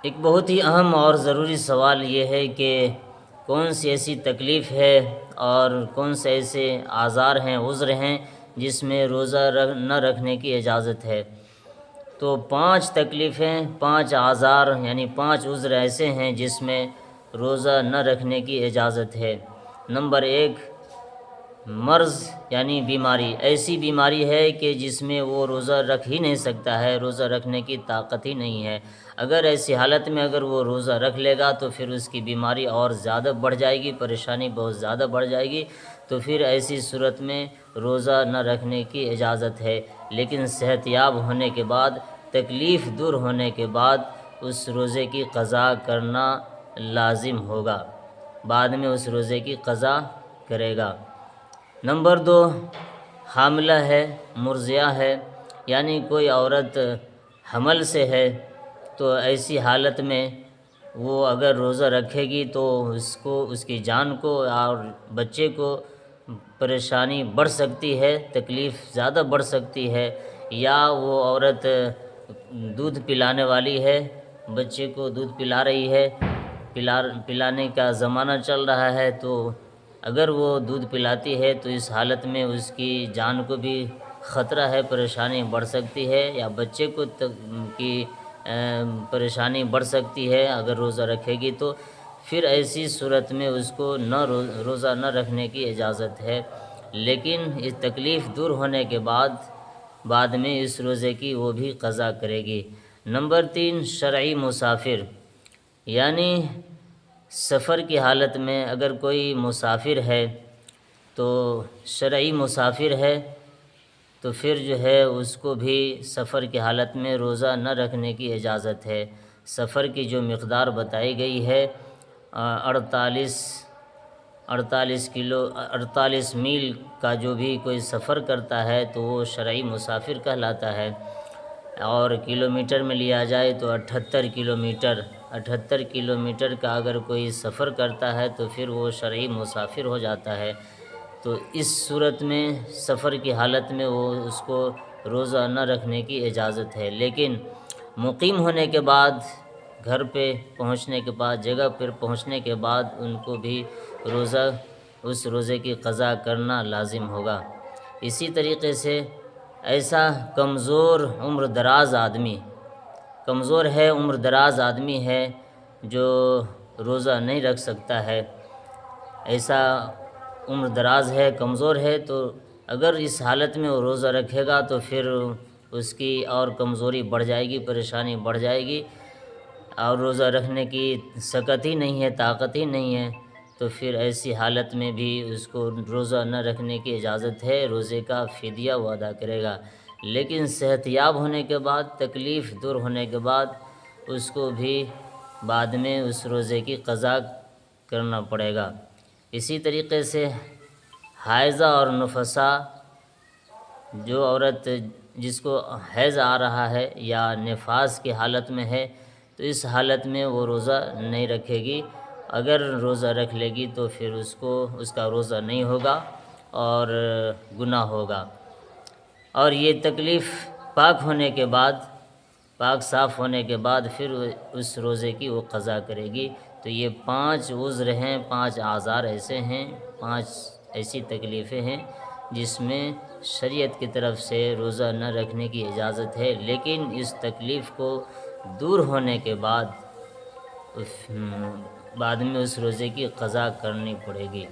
ایک بہت ہی اہم اور ضروری سوال یہ ہے کہ کون سی ایسی تکلیف ہے اور کون سے ایسے آزار ہیں، عذر ہیں جس میں روزہ نہ رکھنے کی اجازت ہے۔ تو 5 تکلیفیں، 5 آزار یعنی 5 عذر ایسے ہیں جس میں روزہ نہ رکھنے کی اجازت ہے۔ نمبر 1، مرض یعنی بیماری، ایسی بیماری ہے کہ جس میں وہ روزہ رکھ ہی نہیں سکتا ہے، روزہ رکھنے کی طاقت ہی نہیں ہے۔ اگر ایسی حالت میں اگر وہ روزہ رکھ لے گا تو پھر اس کی بیماری اور زیادہ بڑھ جائے گی، پریشانی بہت زیادہ بڑھ جائے گی، تو پھر ایسی صورت میں روزہ نہ رکھنے کی اجازت ہے۔ لیکن صحت یاب ہونے کے بعد، تکلیف دور ہونے کے بعد اس روزے کی قضا کرنا لازم ہوگا، بعد میں اس روزے کی قضا کرے گا۔ نمبر 2، حاملہ ہے، مرضعہ ہے، یعنی کوئی عورت حمل سے ہے، تو ایسی حالت میں وہ اگر روزہ رکھے گی تو اس کی جان کو اور بچے کو پریشانی بڑھ سکتی ہے، تکلیف زیادہ بڑھ سکتی ہے۔ یا وہ عورت دودھ پلانے والی ہے، بچے کو دودھ پلا رہی ہے، پلانے کا زمانہ چل رہا ہے، تو اگر وہ دودھ پلاتی ہے تو اس حالت میں اس کی جان کو بھی خطرہ ہے، پریشانی بڑھ سکتی ہے، یا بچے کو کی پریشانی بڑھ سکتی ہے اگر روزہ رکھے گی تو پھر ایسی صورت میں اس کو روزہ نہ رکھنے کی اجازت ہے۔ لیکن اس تکلیف دور ہونے کے بعد میں اس روزے کی وہ بھی قضا کرے گی۔ نمبر 3، شرعی مسافر، یعنی سفر کی حالت میں اگر کوئی مسافر ہے تو شرعی مسافر ہے تو پھر جو ہے اس کو بھی سفر کی حالت میں روزہ نہ رکھنے کی اجازت ہے۔ سفر کی جو مقدار بتائی گئی ہے 48 میل کا جو بھی کوئی سفر کرتا ہے تو وہ شرعی مسافر کہلاتا ہے، اور کلومیٹر میں لیا جائے تو 78 کلومیٹر کا اگر کوئی سفر کرتا ہے تو پھر وہ شرعی مسافر ہو جاتا ہے۔ تو اس صورت میں سفر کی حالت میں اس کو روزہ نہ رکھنے کی اجازت ہے۔ لیکن مقیم ہونے کے بعد، گھر پہ پہنچنے کے بعد، جگہ پر پہنچنے کے بعد ان کو بھی اس روزے کی قضا کرنا لازم ہوگا۔ اسی طریقے سے ایسا کمزور عمر دراز آدمی ہے جو روزہ نہیں رکھ سکتا ہے، ایسا عمر دراز ہے، کمزور ہے، تو اگر اس حالت میں وہ روزہ رکھے گا تو پھر اس کی اور کمزوری بڑھ جائے گی، پریشانی بڑھ جائے گی، اور روزہ رکھنے کی سکت ہی نہیں ہے، طاقت ہی نہیں ہے، تو پھر ایسی حالت میں بھی اس کو روزہ نہ رکھنے کی اجازت ہے، روزے کا فدیہ وہ ادا کرے گا۔ لیکن صحت یاب ہونے کے بعد، تکلیف دور ہونے کے بعد اس کو بھی بعد میں اس روزے کی قضا کرنا پڑے گا۔ اسی طریقے سے حائضہ اور نفسا، جو عورت جس کو حیض آ رہا ہے یا نفاس کی حالت میں ہے تو اس حالت میں وہ روزہ نہیں رکھے گی، اگر روزہ رکھ لے گی تو پھر اس کا روزہ نہیں ہوگا اور گناہ ہوگا۔ اور یہ تکلیف پاک ہونے کے بعد، پاک صاف ہونے کے بعد پھر اس روزے کی وہ قضا کرے گی۔ تو یہ 5 عذر ہیں، 5 آزار ایسے ہیں، 5 ایسی تکلیفیں ہیں جس میں شریعت کی طرف سے روزہ نہ رکھنے کی اجازت ہے، لیکن اس تکلیف کو دور ہونے کے بعد میں اس روزے کی قضا کرنی پڑے گی۔